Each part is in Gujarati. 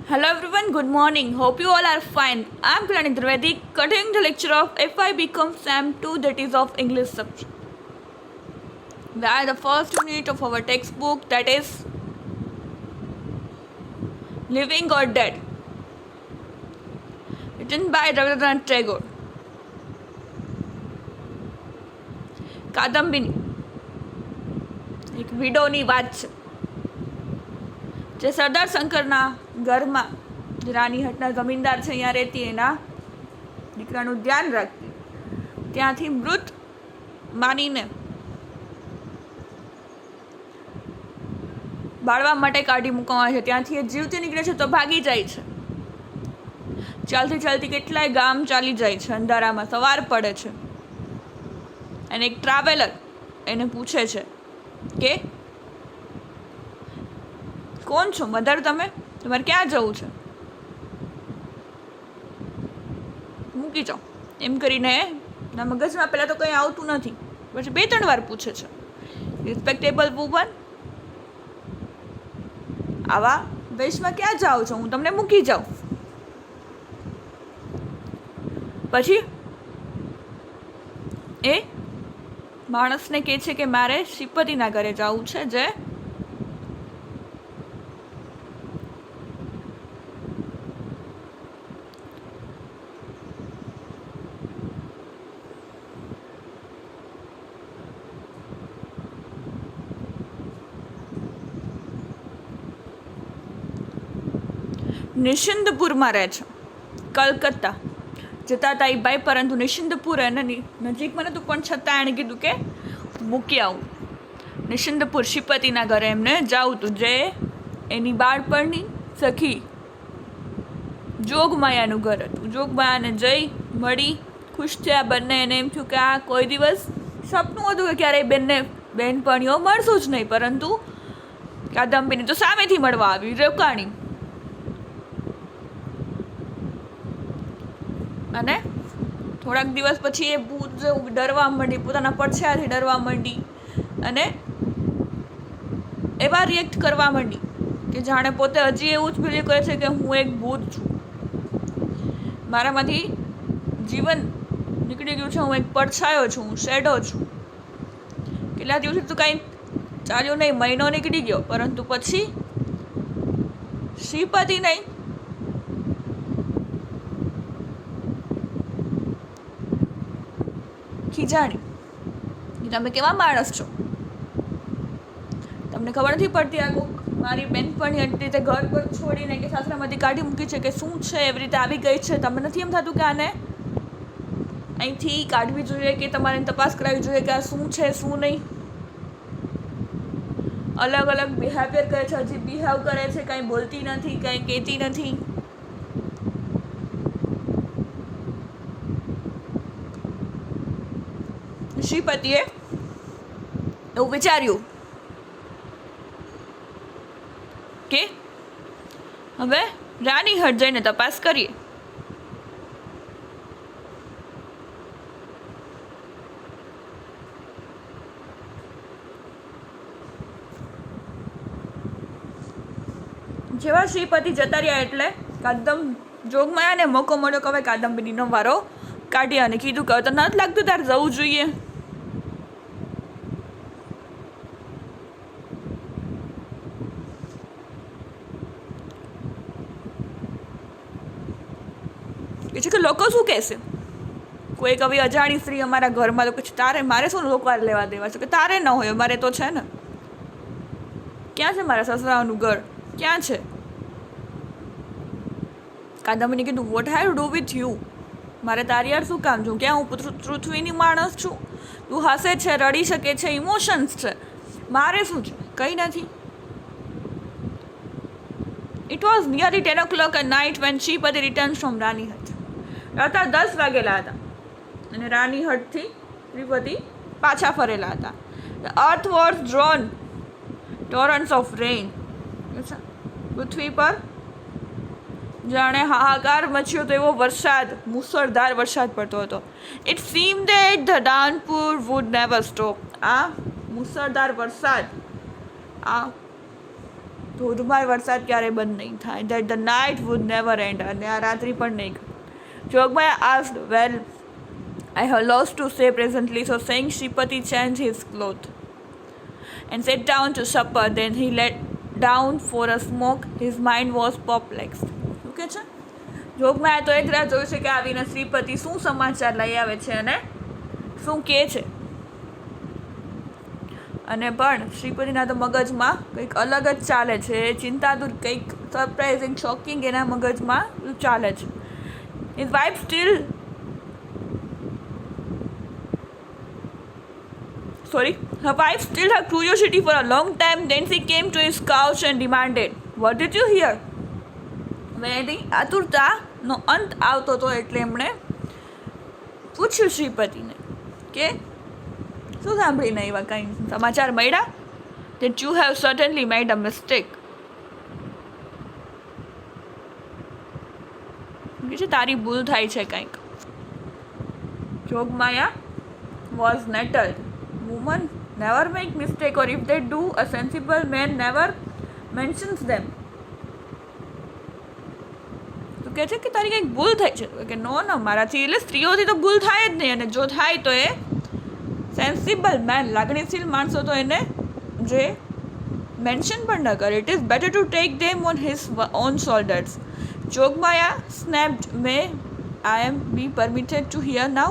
Hello everyone, good morning. Hope you all are fine. I am Planit Trivedi, continuing the lecture of FI Become Sam 2, that is of English subject. We are the first unit of our textbook, that is Living or Dead, written by Rabindranath Tagore. કાદંબિની એક વિડોની વાત છે જે સરદાર શંકરના ઘરમાં જે રાની હટના જમીનદાર છે અહીંયા રહેતી એના દીકરાનું ધ્યાન રાખતી ત્યાંથી મૃત માનીને બાળવા માટે કાઢી મૂકવામાં છે. ત્યાંથી એ જીવતી નીકળે છે તો ભાગી જાય છે. ચાલતી ચાલતી કેટલાય ગામ ચાલી જાય છે. અંધારામાં સવાર પડે છે અને એક ટ્રાવેલર એને પૂછે છે કે કોણ છો મધર, તમારે ક્યાં જવું છે, મૂકી જાઓ એમ કરીને ના મગજમાં પહેલાં તો કંઈ આવતું નથી. પછી 2-3 વાર પૂછે છે, રિસ્પેક્ટેબલ વુમન, આવા વેશમાં ક્યાં જાઓ છો, હું તમને મૂકી જાઉં. પછી એ માણસને કહે છે કે મારે શ્રીપતિના ઘરે જવું છે, જે નિશિંદપુરમાં રહે છે. કલકત્તા જતા હતા એ ભાઈ, પરંતુ નિશિંદપુર એને નજીકમાં નહોતું, પણ છતાં એણે કીધું કે મૂકી આવું. નિશિંદપુર શ્રીપતિના ઘરે એમને જવું હતું, જે એની બાળપણની સખી જોગમાયાનું ઘર હતું. જોગમાયાને જઈ મળી, ખુશ થયા બંને. એને એમ થયું કે આ કોઈ દિવસ સપનું હતું કે ક્યારેય બહેનપણીઓ મળશું જ નહીં, પરંતુ કાદંબીની તો સામેથી મળવા આવી, રોકાણી. અને થોડાક દિવસ પછી એ ભૂત જેવું ડરવા માંડી, પોતાના પડછાયાથી ડરવા માંડી અને એવા રિએક્ટ કરવા માંડી કે જાણે પોતે હજી એવું જ ફીલ કરે છે કે હું એક ભૂત છું, મારામાંથી જીવન નીકળી ગયું છે, હું એક પડછાયો છું, હું શેડો છું. કેટલા દિવસથી તો કાંઈ ચાલ્યું નહીં, મહિનો નીકળી ગયો, પરંતુ પછી શ્રીપતિ નહીં, ખીજાણી કે તમે કેવા માણસ છો, તમને ખબર નથી પડતી આ કોક મારી બેનપણી એવી રીતે ઘર પર છોડીને કે સાસરામાંથી કાઢી મૂકી છે કે શું છે, એવી રીતે આવી ગઈ છે. તમને નથી એમ થતું કે આને અહીંથી કાઢવી જોઈએ, કે તમારે તપાસ કરાવવી જોઈએ કે આ શું છે શું નહીં. અલગ અલગ બિહેવિયર કરે છે, હજી બિહેવ કરે છે, કાંઈ બોલતી નથી, કાંઈ કહેતી નથી. શ્રીપતિએ એવું વિચાર્યું કે હવે રાની હટ જઈને તપાસ કરીએ. જેવા શ્રીપતિ જતા રહ્યા એટલે જોગમાયાને મોકો મળ્યો કે હવે કાદંબરીનો વારો કાઢી અને કીધું કે તો નથી લાગતું તારે જવું જોઈએ. કે છે કે લોકો શું કહેશે, કોઈ કવિ અજાણી સ્ત્રી અમારા ઘરમાં, તો પછી તારે મારે શું લોકો લેવા દેવા છે, કે તારે ન હોય મારે તો છે ને. ક્યાં છે મારા સસરાનું ઘર, ક્યાં છે? કાદંબરીને કીધું what have do with you, મારે તારી યાર શું કામ છું, ક્યાં હું પૃથ્વીની માણસ છું, તું હસે છે, રડી શકે છે, ઇમોશન્સ છે, મારે શું છે, કંઈ નથી. It was nearly 10 o'clock at night when Shripati returned from Ranihut. રાતના 10 વાગેલા હતા અને રાનીહટથી શ્રીપતિ પાછા ફરેલા હતા. The earth was drawn torrents of rain. પૃથ્વી પર જાણે હાહાકાર મચ્યો તો એવો વરસાદ, મુસળધાર વરસાદ પડતો હતો. It seemed that the downpour would never stop. આ મુસળધાર વરસાદ, આ ધોધમાર વરસાદ ક્યારે બંધ નહીં થાય, that the night would never end, અને આ રાત્રિ પણ નહીં. Jogmaya asked, well, I have lots to say presently, so saying Shripati changed his clothes and sat down to supper. Then he lay down for a smoke. His mind was perplexed. Okay છે. જોગમાયા તો એક રાત જોયું છે કે આવીને શ્રીપતિ શું સમાચાર લઈ આવે છે અને શું કહે છે, અને પણ શ્રીપતિના તો મગજમાં કંઈક અલગ જ ચાલે છે, ચિંતાતુર કંઈક સરપ્રાઇઝિંગ શોકિંગ એના મગજમાં ચાલે છે. His wife still her wife stilled her curiosity for a long time. Then she came to his couch and demanded, what did you hear? એની આતુરતાનો અંત આવતો હતો એટલે એમણે પૂછ્યું શ્રીપતિને કે શું સાંભળીને એવા કંઈ સમાચાર મળ્યા? that you have certainly made a mistake. તારી ભૂલ થાય છે કંઈક. Jogmaya was nettled. Women never make mistake, or if they do, a sensible man never mentions them. તો કહે છે કે તારી કંઈક ભૂલ થાય છે કે નો મારાથી, એટલે સ્ત્રીઓથી તો ભૂલ થાય જ નહીં, અને જો થાય તો એ સેન્સિબલ મેન, લાગણીશીલ માણસો તો એને જે મેન્શન પણ ન કરે. It is better to take them on his own shoulders. Jogmaya snapped, may I am be permitted to hear now?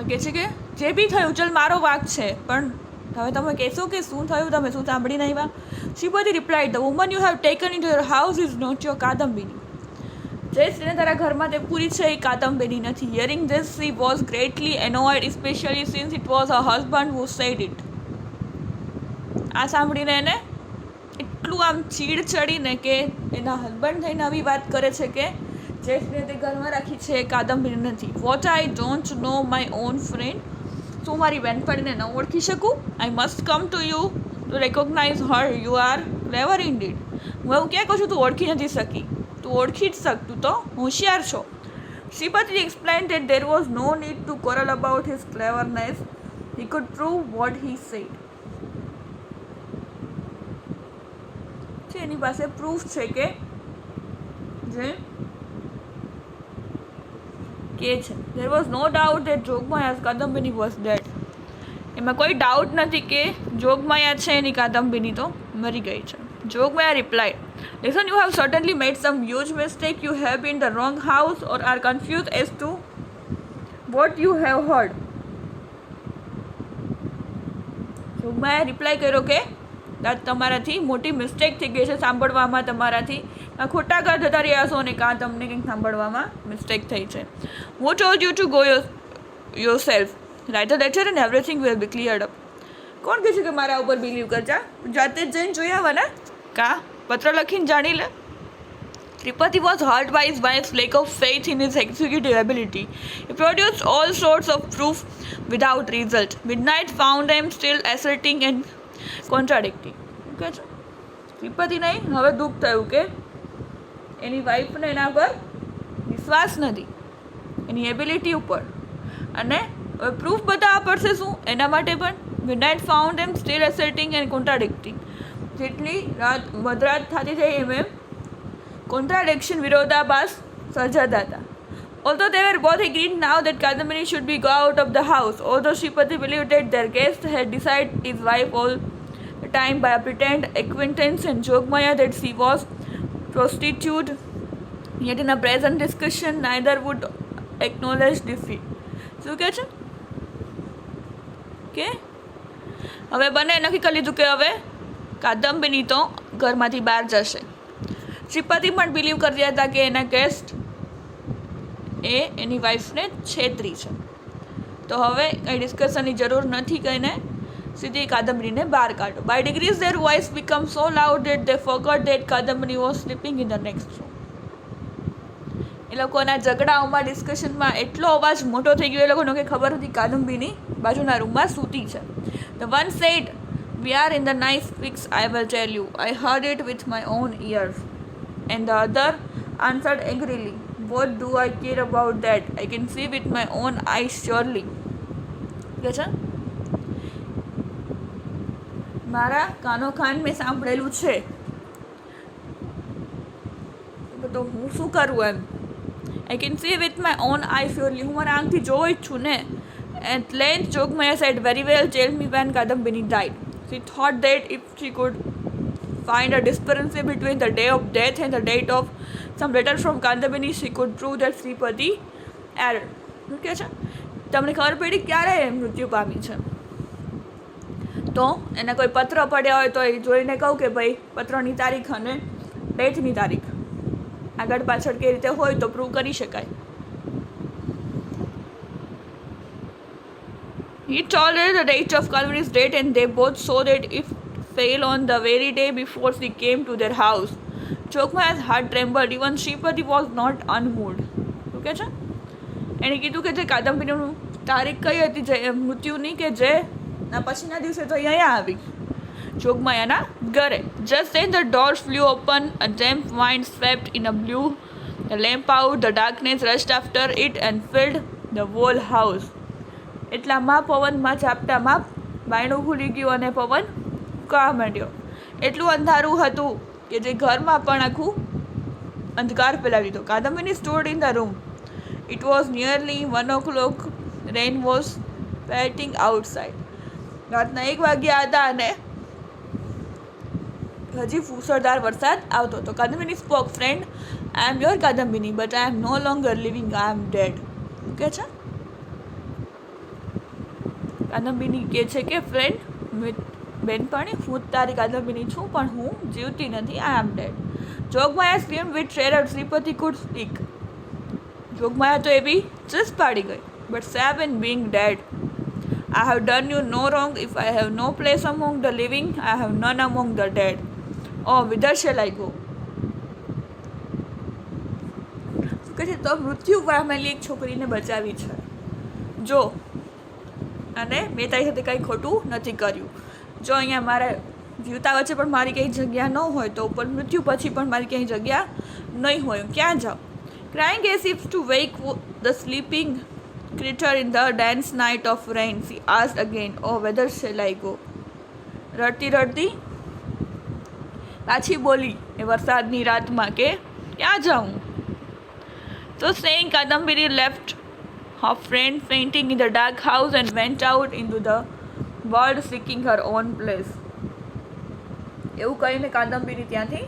કહે છે કે જે બી થયું ચલ મારો વાંક છે, પણ હવે તમે કહેશો કે શું થયું, તમે શું સાંભળીને આવ્યા? Shripati replied, the woman you have taken into your house is not your Kadambini. જે સ્ત્રીને તારા ઘરમાં તે પૂરી છે એ કાદંબિની નથી. Hearing this she was greatly annoyed, specially since it was her husband who said it. આ સાંભળીને એને એટલું આમ ચીડ ચડીને કે એના હસબન્ડ થઈને આવી વાત કરે છે કે જે સ્ત્રીને તે ઘરમાં રાખી છે એ કાદંબિની નથી. What I don't know my own friend, શું મારી બહેનપણીને ન ઓળખી શકું? I must come to you to recognize her, you are clever indeed. હું એવું ક્યાં કહું છું તું ઓળખી નથી શકી, તું ઓળખી જ શક, તું તો હોશિયાર છો. Shripati explained that there was no need to quarrel about his cleverness. He could prove what he said. એની પાસે પ્રૂફ છે કે જે કે છે. there was no doubt that જોગમાયા's કાદંબિની was dead. એમાં કોઈ ડાઉટ નથી કે જોગમાયા છે એની કાદંબિની તો મરી ગઈ છે. Jogmaya replied, listen, you have certainly made some huge mistake. You have been in the wrong house or are confused as to what you have heard. Jogmaya reply કર્યો કે તમારાથી મોટી મિસ્ટેક થઈ ગઈ છે સાંભળવામાં, તમારાથી ખોટા ઘર જતા રહ્યા છો અને કાં તમને કંઈક સાંભળવામાં મિસ્ટેક થઈ છે. Who told you to go yourself? Write a letter and everything will be cleared up. કોણ કહે છે કે મારા ઉપર બિલીવ કરજા? જાતે જ જઈને જોઈ આવવાના, કાં પત્ર લખીને જાણી લે. Shripati was hurt by his wife's lack of faith in his executive ability. He produced all sorts of proof without result. Midnight found them still asserting and contradicting. Okay છે. શ્રીપતિને હવે દુઃખ થયું કે એની વાઈફને એના પર વિશ્વાસ નથી, એની એબિલિટી ઉપર, અને હવે પ્રૂફ બતાવવા પડશે શું એના માટે પણ. midnight found them still asserting and contradicting. જેટલી રાત મધરાત થતી જાય એમ contradiction, વિરોધાભાસ સર્જાતા હતા. Although they were both agreed now that Kadambini should be go out of the house, although Shripati believed that their guest had decided his wife all the time by a pretend acquaintance and Jogmaya that she was prostitute, yet in a present discussion neither would acknowledge defeat. શું કહે છે કે હવે બંને નક્કી કરી લીધું કે હવે કાદંબિની તો ઘરમાંથી બહાર જશે. શ્રીપતિ પણ બિલીવ કરી રહ્યા હતા કે એના ગેસ્ટ એ એની વાઈફને છેતરી છે, તો હવે કંઈ ડિસ્કશનની જરૂર નથી, કહીને સીધી કાદંબરીને બહાર કાઢો. By degrees their voice become so loud that they forgot that Kadambari was sleeping in the next room. એ લોકોના ઝઘડાઓમાં, ડિસ્કશનમાં એટલો અવાજ મોટો થઈ ગયો એ લોકોને કે ખબર હતી કાદંબરીની બાજુના રૂમમાં સૂતી છે. The one said, we are in the nice fix, I will tell you, I heard it with my own ears. And the other answered angrily, What do I care about that? I can see with my own eyes surely. કે છે મારા કાનો કાન મેં સાંભળેલું છે, તો હું શું કરું એમ. I can see with my own eyes surely. હું મારા આંખથી જોઈ જ છું ને. At length Jogmaya said, very well, tell me when Kadambini died. She thought that if she could find a discrepancy between the day of death and the date of some letter from Kadambini, she could prove that Sripati erred. Okay છે, તમને ખબર પડી ક્યારે મૃત્યુ પામી છે? તો એને કોઈ પત્ર પડ્યા હોય તો એ જોઈને કહું કે ભાઈ પત્રની તારીખ અને ડેટની તારીખ આગળ પાછળ કઈ રીતે હોય તો પ્રૂવ કરી શકાય. He told her the date of Kadambini's death, and they both saw that it fell on the very day before she came to their house. Jogmaya's heart trembled. Even Sripati was not unmoved. Okay છે, એણે કીધું કે જે કાદંબરીનું તારીખ કઈ હતી જે મૃત્યુની કે જે ના પછીના દિવસે તો અહીંયા આવી જોગમાયાના ઘરે. Just then the doors flew open, a damp wind swept in a blew the lamp out, the darkness rushed after it and filled the whole house. એટલામાં પવનમાં ઝાપટામાં બાયણું ખુલી ગયું અને પવન ફૂંકાવા માંડ્યો. એટલું અંધારું હતું કે જે ઘરમાં પણ આખું અંધકાર ફેલાવી દીધો. કાદંબિની stood in the room. It was nearly 1 o'clock. Rain was pelting outside. રાતના 1 વાગ્યા હતા અને હજી મૂસળધાર વરસાદ આવતો હતો. કાદંબિની spoke, friend, I am your Kadambini, but I am no longer living. I am dead. Okay છે, કાદંબિની કહે છે કે ફ્રેન્ડ બેનપણી હું તારી કાદંબિની છું પણ હું જીવતી નથી. I am dead. Jogmaya scream with terror. Shripati could speak. Jogmaya તો એવી ચીસ પાડી ગઈ. But even being dead. I have done you no wrong. If I have no place among the living, I have none among the dead. O whither shall I go. કે છે તો મૃત્યુ પામેલી એક છોકરીને બચાવી છે જો, અને મેં તારી સાથે કંઈ ખોટું નથી કર્યું. જો અહીંયા મારે જીવતા વચ્ચે પણ મારી કંઈ જગ્યા ન હોય તો ઉપર મૃત્યુ પછી પણ મારી ક્યાંય જગ્યા નહીં હોય, ક્યાં જાઉં? Crying as if to wake the sleeping creature in the dense night of rain, she asked again, oh, whither shall I go? રડતી રડતી પાછી બોલી એ વરસાદની રાતમાં કે ક્યાં જાઉં? So saying, Kadambini left her friend fainting in the dark house and went out into the world seeking her own place. એવું કહીને કાદંબિની ત્યાંથી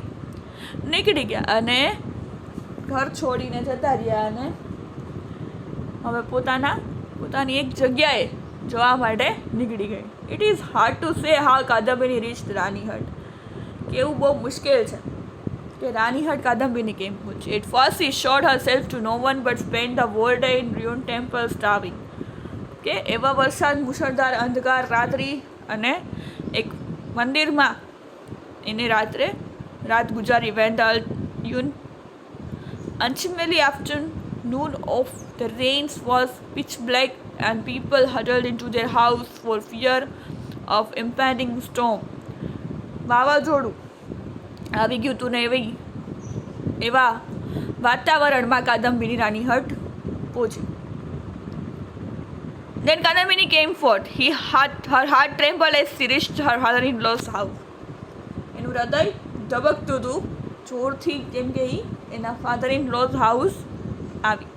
નીકળી ગયા અને ઘર છોડીને જતા રહ્યા અને હવે પોતાની એક જગ્યાએ જવા માટે નીકળી ગઈ. It is hard to say how Kadambini reached Ranihat. કેવું બહુ મુશ્કેલ છે કે રાનીહટ કાદંબિની કેમ પહોંચી. At first she showed herself to no one but spend the whole day in ruined temple starving. કે એવા વરસાદ, મુશળધાર અંધકાર, રાત્રિ અને એક મંદિરમાં એને રાત ગુજારી. When the untimely afternoon of the rains was pitch black and people huddled into their house for fear of impending storm. વાવાઝોડું આવી ગયું હતું ને એવા વાતાવરણમાં કાદંબિની રાનીહટ પહોંચી. Then Kadambini came forth. Her heart trembled as she reached her father-in-law's house. એનું હૃદય ધબકતું હતું જોરથી જેમ કે એના father-in-law's house આવી.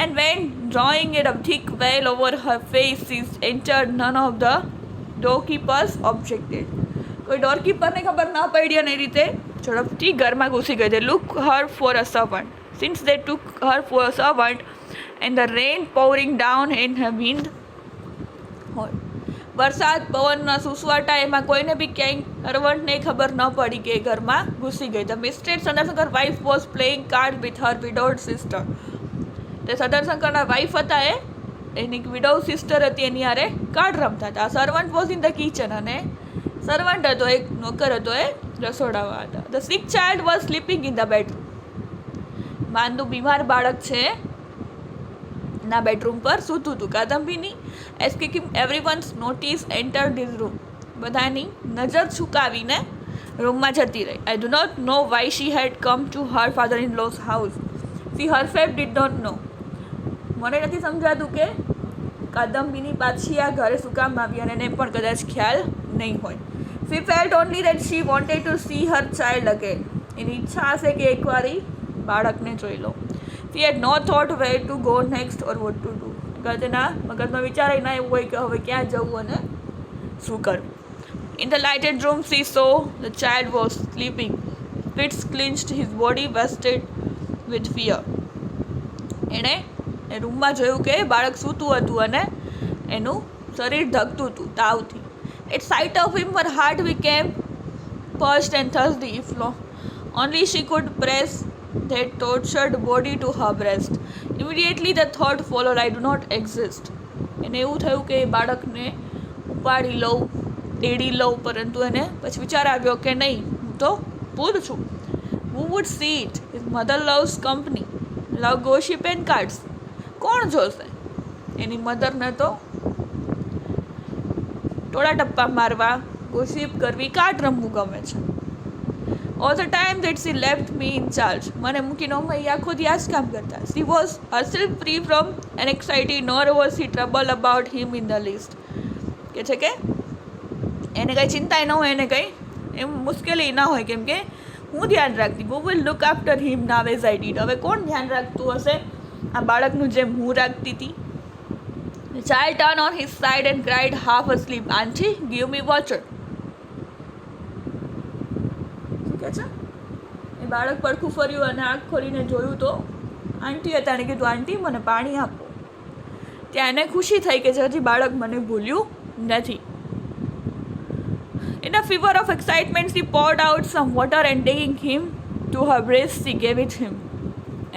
And when drawing a thick veil over her face, she entered. None of the doorkeepers objected. કોઈ ડોરકીપરને ખબર ના પડી અને એ રીતે ઝડપથી ઘરમાં ઘૂસી ગઈ. They looked her for a servant. Since they took her for a servant and the rain pouring down in her wind હોય, વરસાદ પવનના સુસવાટા એમાં કોઈને બી ક્યાંય સર્વન્ટને ખબર ન પડી કે ઘરમાં ઘૂસી ગઈ. The mistress Sadarshankar wife was playing card with her widowed sister. તે સદરશંકરના વાઇફ હતા, એની વિડો સિસ્ટર હતી, એની હારે કાર્ડ રમતા હતા. Servant was in the kitchen. અને સર્વન્ટ હતો, એક નોકર હતો, એ રસોડામાં હતા. The sick child was sleeping in the bedroom. માંદું બીમાર બાળક છે ના બેડરૂમ પર સૂતું હતું. કાદંબિની escaping everyone's notice entered his room. બધાની નજર છુકાવીને રૂમમાં જતી રહી. I do not know why she had come to her father-in-law's house. She herself did not know. મને નથી સમજાતું કે કાદમ્બીની પાછી આ ઘરે શું કામ આવી અને એને પણ કદાચ ખ્યાલ નહીં હોય. She felt only that she wanted to see her child again. એની ઈચ્છા હશે કે એકવાર એ બાળકને જોઈ લો. She had no thought where to go next or what to do. તેના મગજમાં વિચારે ના એવું હોય કે હવે ક્યાં જવું અને શું કરવું. In the lighted room she saw the child was sleeping. Fists clenched, his body wasted with fear. એણે એ રૂમમાં જોયું કે બાળક સૂતું હતું અને એનું શરીર ધગતું હતું તાવથી. At sight of him her heart became parched and thirsty. If only she could press that tortured body to her breast. Immediately the thought followed, I do not exist. એને એવું થયું કે બાળકને ઉપાડી લઉં, તેડી લઉં, પરંતુ એને પછી વિચાર આવ્યો કે નહીં, હું તો ભૂત છું. Who would see it? His mother loves company, love gossip and cards. કોણ જોશે? એની મધરને તો ટોળા ટપ્પા મારવા, ગોસિપ કરવી, કાર્ડ રમવું ગમે છે. All the time that she left me in charge. મને મૂકીને એ આખો દી આ જ કામ કરતા. She was herself free from anxiety, nor was she troubled about him in the least. કે છે કે એને કંઈ ચિંતા ન હોય, એને કંઈ એમ મુશ્કેલી ના હોય, કેમ કે હું ધ્યાન રાખતી. Who will look after him now as I did? હવે કોણ ધ્યાન રાખતું હશે આ બાળકનું જેમ હું રાખતી હતી? The child turned on his side and cried half asleep, Auntie, give me water. કે છે એ બાળક પડખું ફર્યું અને આંખ ખોલીને જોયું તો આંટી હતા. એને કીધું, આંટી મને પાણી આપો. ત્યાં એને ખુશી થઈ કે હજી બાળક મને ભૂલ્યું નથી. In a fever of excitement she poured out some water and taking him to her breast she gave it him.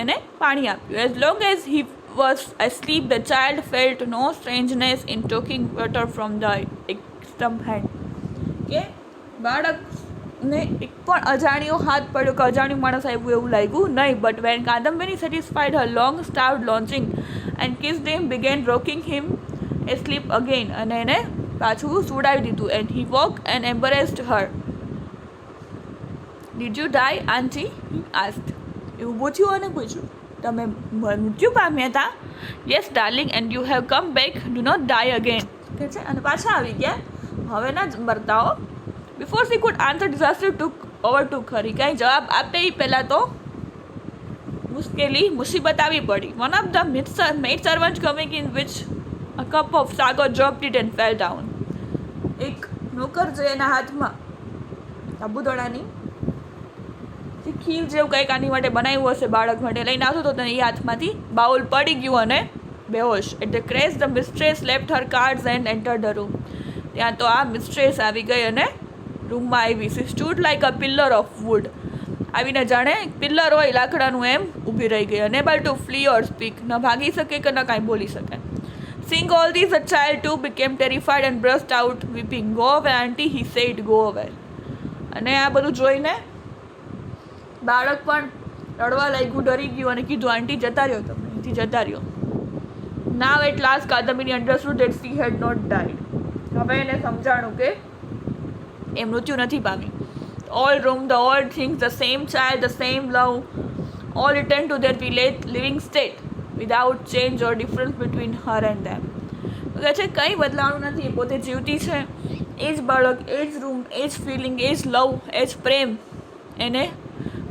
એને પાણી આપ્યું. As long as he was asleep the child felt no strangeness in taking water from the extreme hand. કે બાળકને એક પણ અજાણ્યો હાથ પડ્યો કે અજાણ્યું માણસ આવ્યું એવું લાગ્યું નહીં. But when Kadambini satisfied her long starved longing and kissed him, began rocking him asleep again. અને એને પાછું સુડાવી દીધું. And he woke and embraced her. Did you die, auntie? He asked. એ ઊભું થયું અને પૂછ્યું, તમે મૃત્યુ પામ્યા હતા? Yes, darling, and you have come back. Do not die again. કે છે અને પાછા આવી ગયા, હવે ના મરતા હો. Before she could answer, disaster overtook her. કાંઈ જવાબ આપે એ પહેલાં તો મુસીબત આવી પડી. One of the maid servants coming in which a cup of sago dropped it and fell down. એક નોકર જે એના હાથમાં સાબુદાણાની ખીર જેવું કંઈક આની માટે બનાવ્યું હશે બાળક માટે લઈને આવતો તો એ હાથમાંથી બાઉલ પડી ગયું અને બેહોશ. At the crash the mistress left her cards and entered the room. ત્યાં તો આ મિસ્ટ્રેસ આવી ગઈ અને રૂમમાં આવી. She stood like a pillar of wood. આવીને જાણે પિલ્લર હોય લાકડાનું એમ ઊભી રહી ગઈ. Unable to flee or speak. ન ભાગી શકે કે ન કાંઈ બોલી શકે. Seeing all this the child too became terrified and burst out weeping. Go away auntie, he said, go away. અને આ બધું જોઈને બાળક પણ રડવા લાગ્યું, ડરી ગયું અને કીધું, આંટી જતા રહ્યો, તમે અહીંથી જતા રહ્યો. Now at last Kadambini understood that she had not died. હવે એને સમજાણું કે એ મૃત્યુ નથી પામી. All room, the old things, the same child, the same love, all returned to their living state without change or difference between her and them. કહે છે કંઈ બદલાવાનું નથી, એ પોતે જીવતી છે, એ જ બાળક, એ જ રૂમ, એ જ ફિલિંગ, એ જ લવ, એ જ પ્રેમ એને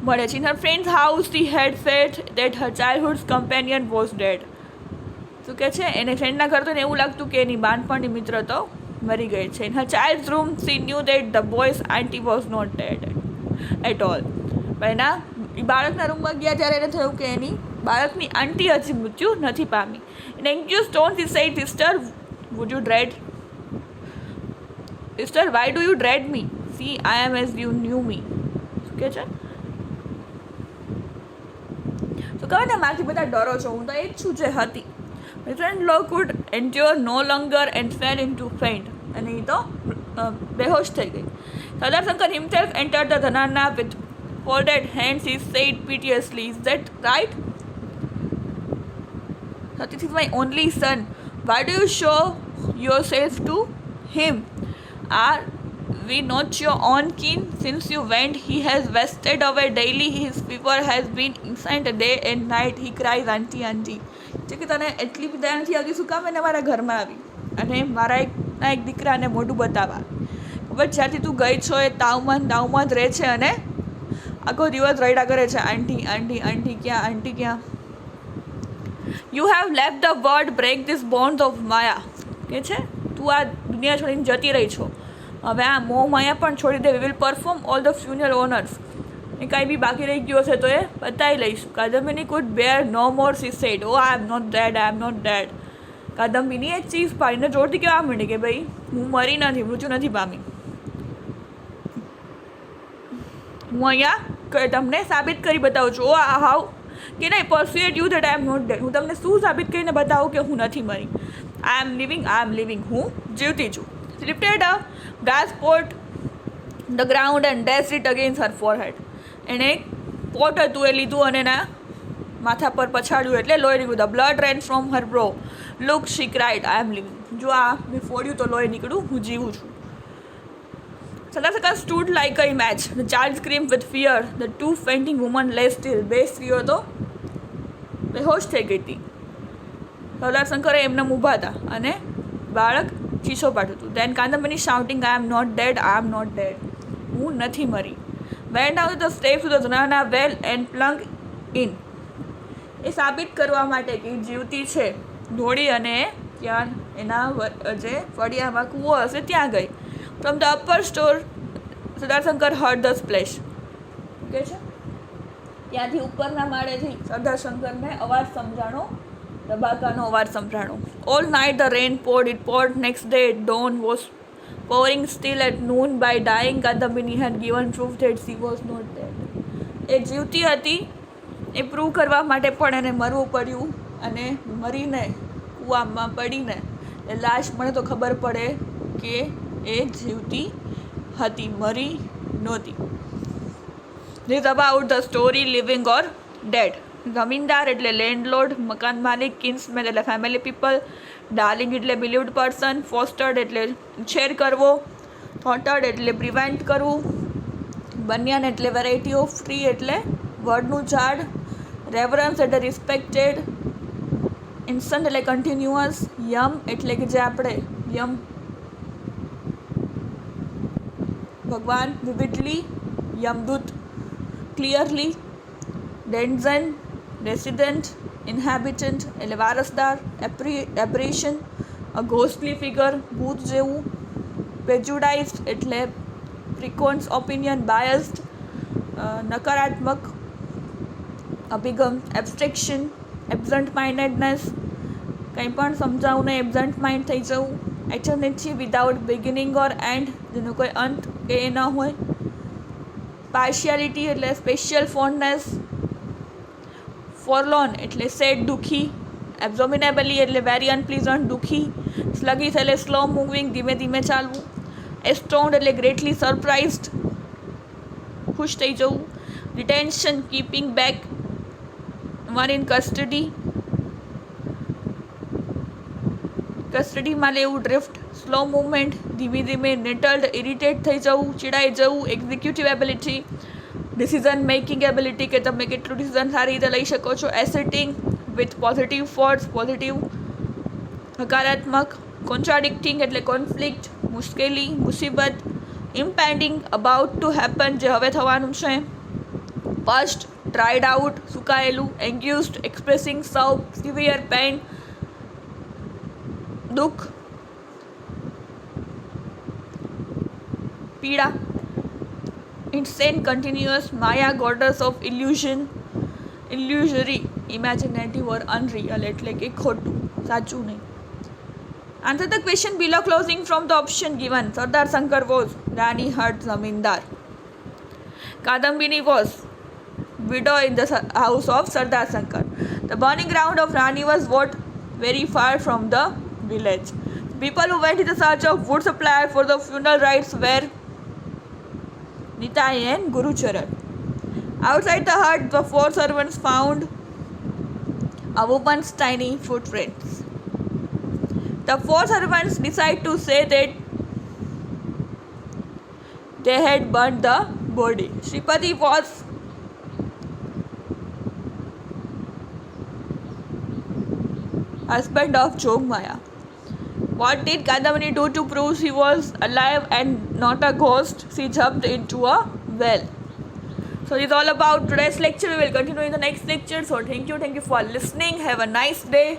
મળે છે. In her friend's house she had felt that her childhood's companion was dead. શું કહે છે એને ફ્રેન્ડના ઘર તો એવું લાગતું કે એની બાળપણની મિત્ર તો મરી ગઈ છે. In her child's room she knew that the boy's auntie was not dead at all. એના બાળકના રૂમમાં ગયા ત્યારે એને થયું કે એની બાળકની આંટી હજી મૃત્યુ નથી પામી. In anxious tone she said, sister, would you dread? Sister, why do you dread me? See, I am as you knew me. શું કહે છે? તો કહે ને મારાથી બધા ડરો છો, હું તો એ જ છું જે હતી. My friend-in-law could endure no longer and fell into faint. અને એ તો બેહોશ થઈ ગઈ. Sadarshankar himself entered the dhanana with folded hands. He said piteously, is that right? This is my only son. Why do you show yourself to him? we not your own kin? Since you went, he has wasted away daily. His fever has been incessant day and night. He cries, auntie, auntie. જે કે તને એટલી બધા નથી આવતી, શું કામ એને મારા ઘરમાં આવી અને મારા એક દીકરાને મોઢું બતાવવા? ખબર જ્યારથી તું ગઈ છો એ તાવમાં જ રહે છે અને આખો દિવસ રડ્યા કરે છે, આંટી આંટી આંટી ક્યાં, આંટી ક્યાં? You have left the world, break this bonds of maya. કે છે તું આ દુનિયા છોડીને જતી રહી છો, હવે આ મોહ માયા પણ છોડી દે. We will perform all the funeral honours. એ કાંઈ બી બાકી રહી ગયો હશે તો એ બતાવી લઈશું. Kadambini could bear no more, she said, O I am not dead, I am not dead. Kadambini એ ચીઝ પાડીને જોરથી કહેવા માંડી કે ભાઈ હું મરી નથી, મૃત્યુ નથી પામી. હું અહીંયા તમને સાબિત કરી બતાવું છું. ઓ હાઉ કે નહીં, persuade you that I am not dead. હું તમને શું સાબિત કરીને બતાવું કે હું નથી મરી? આઈ એમ લિવિંગ, હું જીવતી છું. Lifted a gas pot the ground and dashed it against her forehead. એણે એક પોટ હતું એ લીધું અને એના માથા પર પછાડ્યું એટલે લોહી નીકળ્યું. The blood ran from her brow. Look, she cried, I am living. જો આ મેં ફોડ્યું તો લોહી નીકળ્યું, હું જીવું છું. Sada Saka stood like a image. The child screamed with fear. The two fainting women lay still. બે સ્ત્રીઓ તો બેહોશ થઈ ગઈ હતી. સરદાર શંકરે એમને ઊભા હતા અને બાળક ચીસો પાડતું હતું. Then Kadambini shouting, I am not dead, I am not dead. હું નથી મરી. Went down the steps to the Janana well and plunged in. એ સાબિત કરવા માટે કે જીવતી છે દોડી અને ત્યાં એના જે ફળિયામાં કૂવો હશે ત્યાં ગઈ. From the upper store, Sardar Shankar heard the splash. કે છે ત્યાંથી ઉપરના માળેથી સરદાર શંકરને અવાજ સમજાણો, ધબાકાનો અવાજ સંભળાણો. All night the rain poured. It poured next day. Dawn was pouring still. At noon, by dying, Kadambini had given proof that she was not dead. એ જીવતી હતી એ પ્રૂવ કરવા માટે પણ એને મરવું પડ્યું અને મરીને કૂવામાં પડીને એ લાશ મને તો ખબર પડે કે એ જીવતી હતી, મરી નહોતી. This about the story living or dead. જમીનદાર એટલે લેન્ડલોર્ડ, મકાન માલિક, કિન્સમેન એટલે ફેમિલી પીપલ, ડાર્લિંગ એટલે બિલીવડ પર્સન, ફોસ્ટર્ડ એટલે ઉછેર કરવો, થોટર્ડ એટલે પ્રિવેન્ટ કરવું, બનિયાન એટલે વેરાયટી ઓફ ટ્રી એટલે વડનું ઝાડ, રેવરન્સ એટલે રિસ્પેક્ટેડ, ઇન્સ્ટન્ટ એટલે કન્ટિન્યુઅસ, યમ એટલે કે જે આપણે યમ ભગવાન, વિવિડલી યમદૂત, ક્લિયરલી, ડેન્ઝન રેસિડેન્ટ, ઇન્હેબિટન્ટ એટલે વારસદાર, એપ્રિશન અ ઘોસ્ટલી ફિગર ભૂત જેવું, પ્રેજુડાઇઝડ એટલે પ્રિકોન્સ ઓપિનિયન, બાયસ્ડ નકારાત્મક અભિગમ, એબ્સ્ટ્રેક્શન એબસન્ટ માઇન્ડેડનેસ કંઈ પણ સમજાવું ને એબસન્ટ માઇન્ડ થઈ જવું, એટર્નિટી વિધાઉટ બિગિનિંગ ઓર એન્ડ જેનો કોઈ અંત કે એ ન હોય, પાર્શિયાલિટી એટલે સ્પેશિયલ ફોન્ડનેસ, ફોરલોન એટલે સેડ દુઃખી, એબ્ઝોમિનેબલી એટલે વેરી અનપ્લીઝન્ટ દુઃખી, સ્લગીશ એટલે સ્લો મૂવિંગ ધીમે ધીમે ચાલવું, એસ્ટોન્ડ એટલે ગ્રેટલી સરપ્રાઇઝડ ખુશ થઈ જવું, detention keeping back one in કસ્ટડીમાં લેવું, ડ્રિફ્ટ સ્લો મૂવમેન્ટ ધીમે ધીમે, નેટલડ ઇરિટેટ થઈ જવું, ચીડાઈ જવું, executive ability decision making ability કે તમે કેટલું ડિસિઝન સારી રીતે લઈ શકો છો, એસેટિંગ વિથ પોઝિટિવ થોટ્સ પોઝિટિવ હકારાત્મક, કોન્ટ્રાડિક્ટિંગ એટલે કોન્ફ્લિક્ટ મુશ્કેલી મુસીબત, ઇમ્પેન્ડિંગ અબાઉટ ટુ હેપન જે હવે થવાનું છે, પસ્ટ ડ્રાઈડ આઉટ સુકાયેલું, anguished expressing so severe pain દુઃખ પીડા, insane continuous maya goddess of illusion illusory imaginative or unreal એટલે કે ખોટું સાચું નહીં. Answer the question below closing from the option given. Sardar Shankar was Rani Hart Zamindar. Kadambini was widow in the house of Sardar Shankar. The burning ground of Rani was what? Very far from the village. People who went in the search of wood supply for the funeral rites were Nitai and Gurucharan. Outside the hut, the four servants found a woman's tiny footprints. The four servants decide to say that they had burnt the body. Shripati was husband of Jogmaya. What did Kadambini do to prove she was alive and not a ghost? She jumped into a well. So this is all about today's lecture. We will continue in the next lecture. So thank you for listening. Have a nice day.